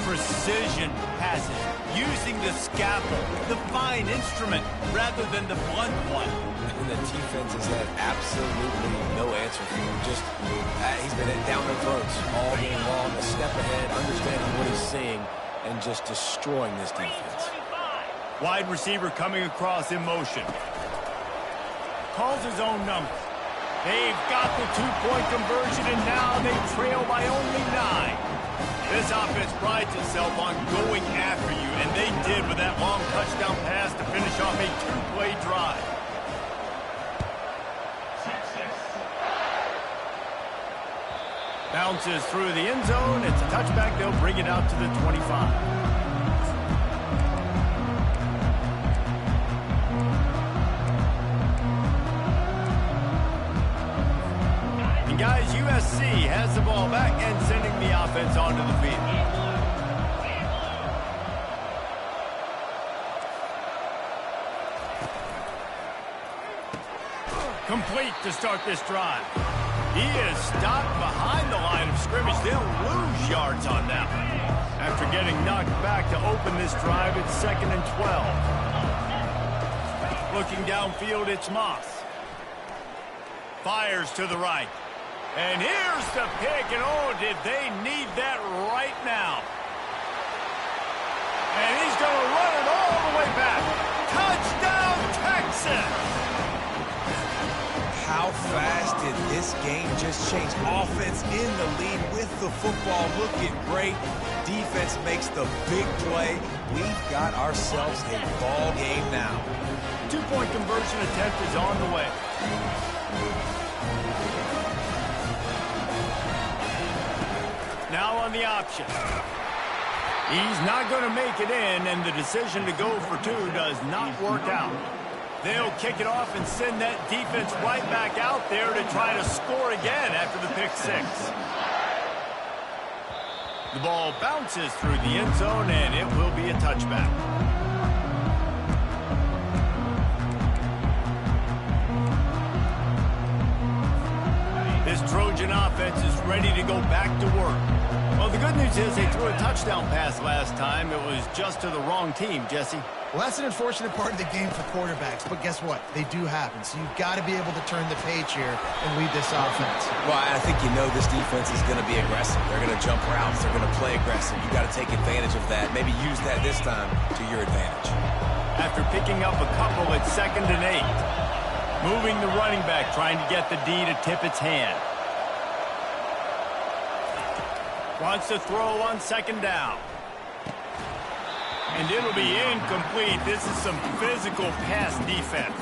Precision passes, using the scalpel, the fine instrument, rather than the blunt one. And the defense has had absolutely no answer for him. Just, he's been down their throats all game long, a step ahead, understanding what he's seeing, and just destroying this defense. Wide receiver coming across in motion. Calls his own number. They've got the 2-point conversion, and now they trail by only 9. This offense prides itself on going after you, and they did with that long touchdown pass to finish off a 2-play drive. Bounces through the end zone. It's a touchback. They'll bring it out to the 25. And guys, USC has the ball back and sending the offense onto the field. Complete to start this drive. He is stopped behind the line of scrimmage. They'll lose yards on that one. After getting knocked back to open this drive, it's 2nd and 12. Looking downfield, it's Moss. Fires to the right. And here's the pick, and oh, did they need that right now. And he's going to run it all the way back. Touchdown, Texas! how fast did this game just change? Offense in the lead with the football, looking great. Defense makes the big play. We've got ourselves a ball game now. Two-point conversion attempt is on the way. Now on the option. He's not going to make it in, and the decision to go for two does not work out. They'll kick it off and send that defense right back out there to try to score again after the pick six. The ball bounces through the end zone, and it will be a touchback. This Trojan offense is ready to go back to work. Well, the good news is they threw a touchdown pass last time. It was just to the wrong team, Jesse. Well, that's an unfortunate part of the game for quarterbacks, but guess what? They do happen, so you've got to be able to turn the page here and lead this offense. Well, I think you know this defense is going to be aggressive. They're going to jump routes. They're going to play aggressive. You've got to take advantage of that. Maybe use that this time to your advantage. After picking up a couple at 2nd and 8. Moving the running back, trying to get the D to tip its hand. Wants to throw on 2nd down. And it'll be incomplete. This is some physical pass defense.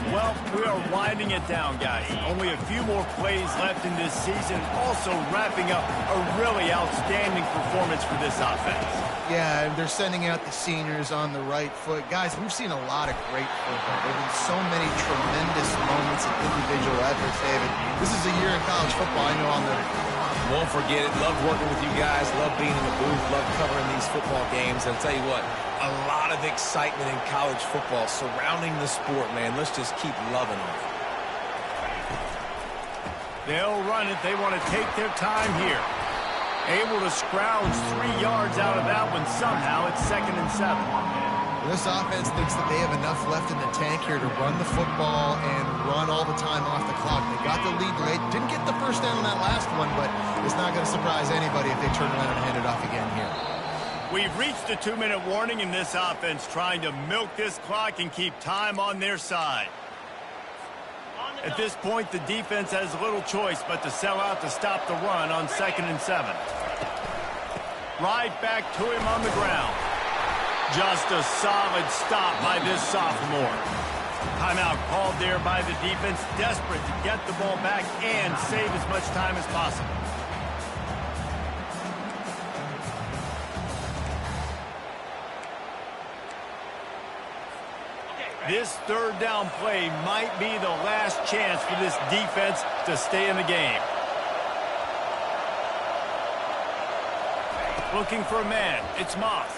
Well, we are winding it down, guys. Only a few more plays left in this season. Also wrapping up a really outstanding performance for this offense. Yeah, and they're sending out the seniors on the right foot. Guys, we've seen a lot of great football. There have been so many tremendous moments and individual efforts, David. This is a year in college football. I know I'll never forget. Won't forget it. Love working with you guys. Love being in the booth. Love covering these football games. And I'll tell you what, a lot of excitement in college football surrounding the sport, man. Let's just keep loving it. They'll run it. They want to take their time here. Able to scrounge 3 yards out of that one somehow. It's 2nd and 7. This offense thinks that they have enough left in the tank here to run the football and run all the time off the clock. They got the lead late. Didn't get the first down on that last one, but it's not going to surprise anybody if they turn around and hand it off again here. We've reached a 2-minute warning in this offense, trying to milk this clock and keep time on their side. At this point, the defense has little choice but to sell out to stop the run on 2nd and 7. Right back to him on the ground. Just a solid stop by this sophomore. Timeout called there by the defense, desperate to get the ball back and save as much time as possible. This 3rd down play might be the last chance for this defense to stay in the game. Looking for a man. It's Moss.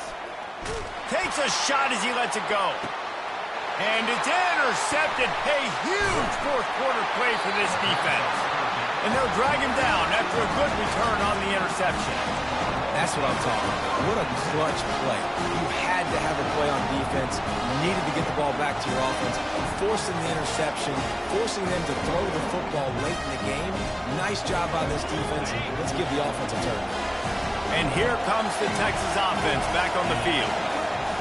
Takes a shot as he lets it go. And it's intercepted. A huge 4th quarter play for this defense. And they'll drag him down after a good return on the interception. That's what I'm talking about. What a clutch play. You had to have a play on defense. You needed to get the ball back to your offense, forcing the interception, forcing them to throw the football late in the game. Nice job by this defense. Let's give the offense a turn. And here comes the Texas offense back on the field.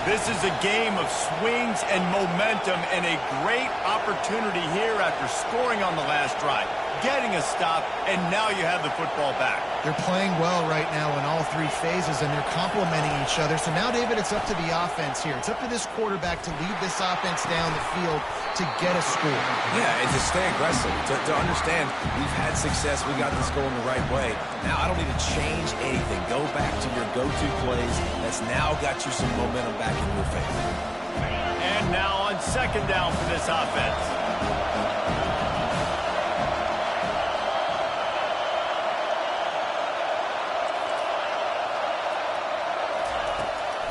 This is a game of swings and momentum and a great opportunity here after scoring on the last drive, getting a stop, and now you have the football back. They're playing well right now in all 3 phases, and they're complementing each other. So now, David, it's up to the offense here. It's up to this quarterback to lead this offense down the field to get a score. Yeah, and to stay aggressive, to understand we've had success, we got this going the right way. Now I don't need to change anything. Go back to your go-to plays. That's now got you some momentum back in your favor. And now on 2nd down for this offense.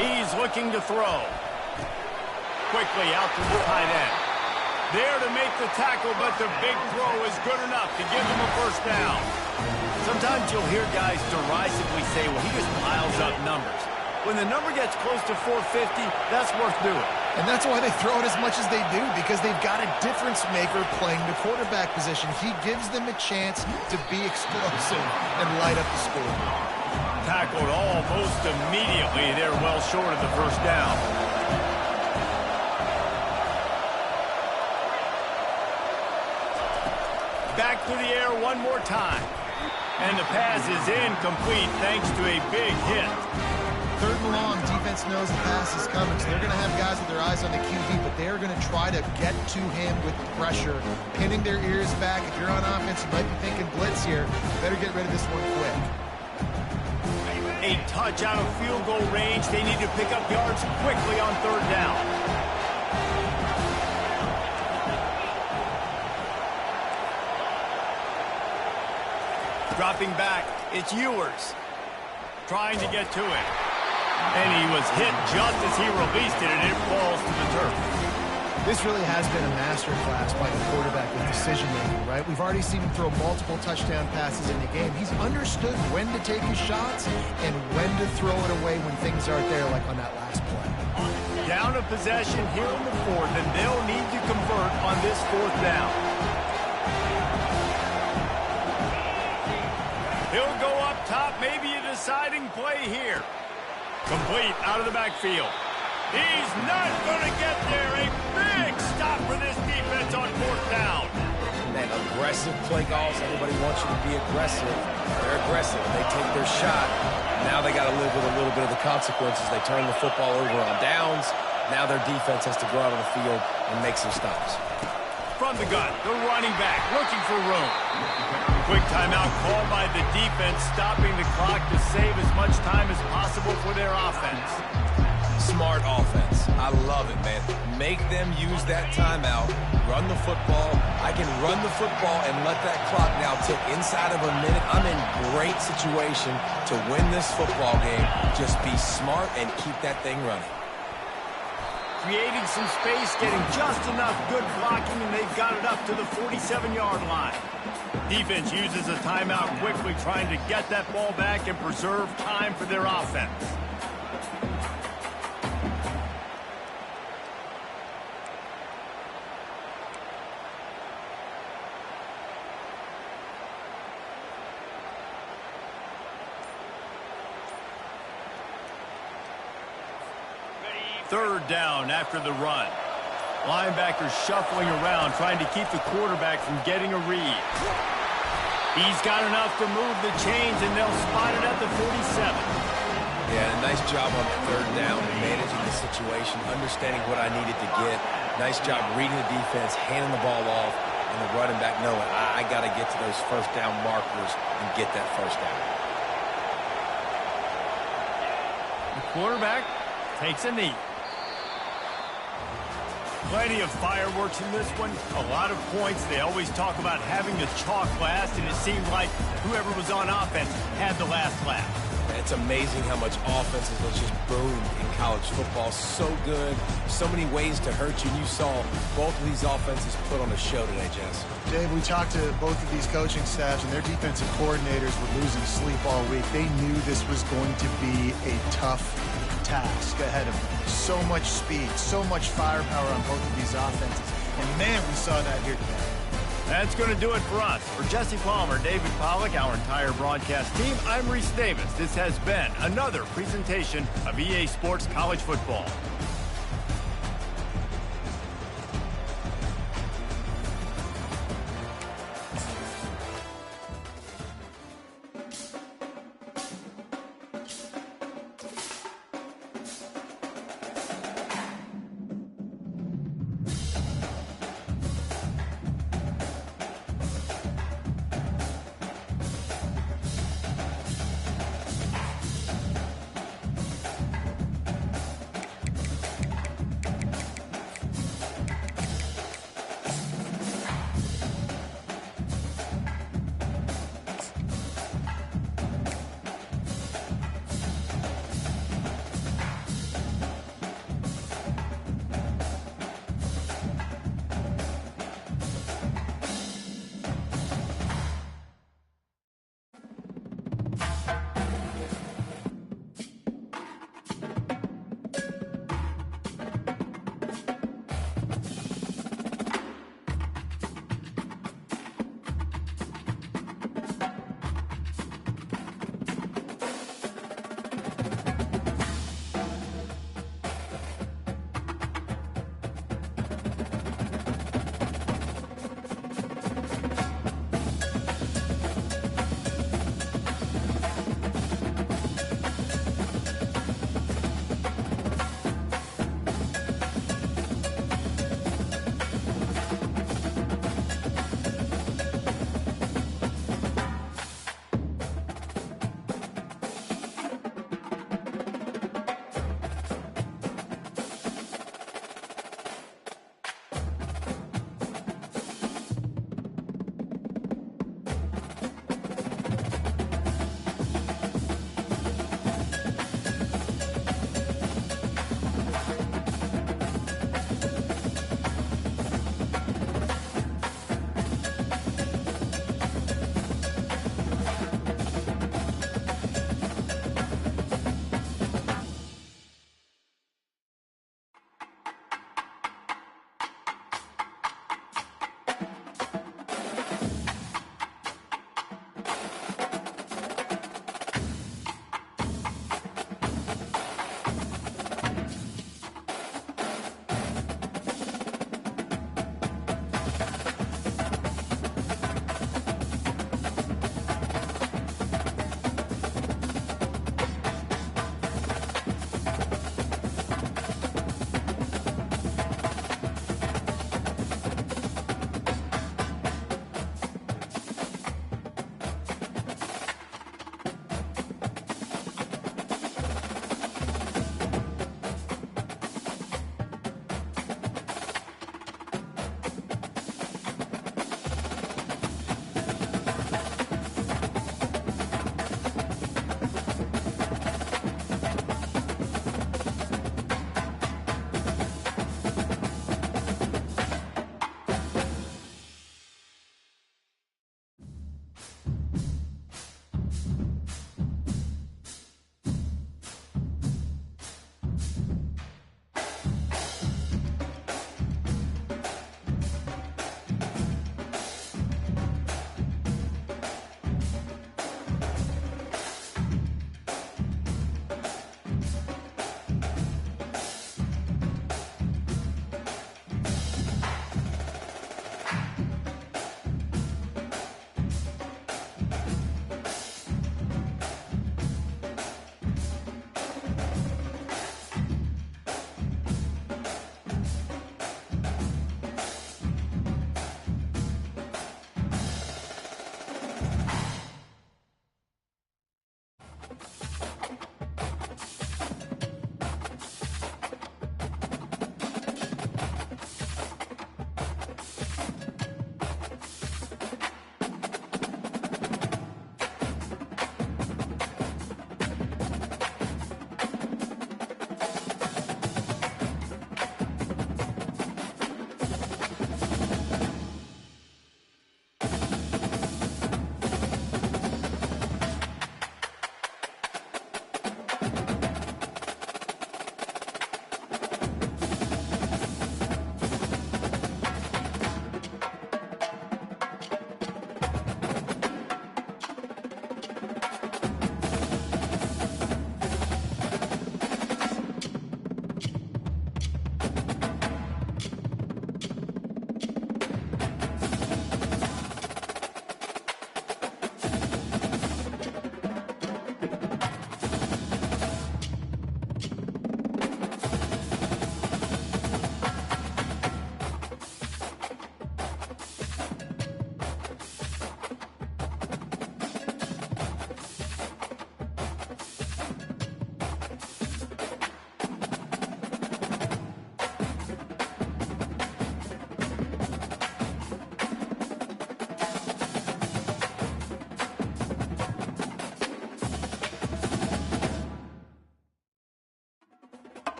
He's looking to throw. Quickly out to the tight end. There to make the tackle, but the big throw is good enough to give him a 1st down. Sometimes you'll hear guys derisively say, well, he just piles up numbers. When the number gets close to 450, that's worth doing. And that's why they throw it as much as they do, because they've got a difference maker playing the quarterback position. He gives them a chance to be explosive and light up the score. Tackled almost immediately. They're well short of the 1st down. one more time. And the pass is incomplete thanks to a big hit. 3rd and long, defense knows the pass is coming, so they're going to have guys with their eyes on the QB, but they're going to try to get to him with pressure, pinning their ears back. If you're on offense, you might be thinking blitz here. Better get rid of this one quick. A touch out of field goal range. They need to pick up yards quickly on 3rd down. Dropping back, it's Ewers. Trying to get to it. And he was hit just as he released it, and it falls to the turf. This really has been a masterclass by the quarterback with decision-making, right? We've already seen him throw multiple touchdown passes in the game. He's understood when to take his shots and when to throw it away when things aren't there, like on that last play. Down a possession here in the 4th, and they'll need to convert on this 4th down. He'll go up top, maybe a deciding play here. Complete out of the backfield. He's not going to get there. A big stop for this defense on 4th down. Man, aggressive play calls. Everybody wants you to be aggressive. They're aggressive. They take their shot. Now they got to live with a little bit of the consequences. They turn the football over on downs. Now their defense has to go out on the field and make some stops. From the gun, the running back looking for room. Quick timeout called by the defense, stopping the clock to save as much time as possible for their offense. Smart offense. I love it, man. Make them use that timeout. Run the football. I can run the football and let that clock now tick inside of a minute. I'm in great situation to win this football game. Just be smart and keep that thing running. Creating some space, getting just enough good blocking, and they've got it up to the 47-yard line. Defense uses a timeout quickly, trying to get that ball back and preserve time for their offense. Third down after the run. Linebackers shuffling around, trying to keep the quarterback from getting a read. He's got enough to move the chains, and they'll spot it at the 47. Yeah, nice job on 3rd down, managing the situation, understanding what I needed to get. Nice job reading the defense, handing the ball off, and the running back knowing I got to get to those 1st down markers and get that 1st down. The quarterback takes a knee. Plenty of fireworks in this one. A lot of points. They always talk about having the chalk last, and it seemed like whoever was on offense had the last laugh. It's amazing how much offenses will just boom in college football. So good. So many ways to hurt you. And you saw both of these offenses put on a show today, Jess. Dave, we talked to both of these coaching staffs, and their defensive coordinators were losing sleep all week. They knew this was going to be a tough task ahead of them. So much speed, so much firepower on both of these offenses. And, man, we saw that here today. That's going to do it for us. For Jesse Palmer, David Pollack, our entire broadcast team, I'm Reese Davis. This has been another presentation of EA Sports College Football.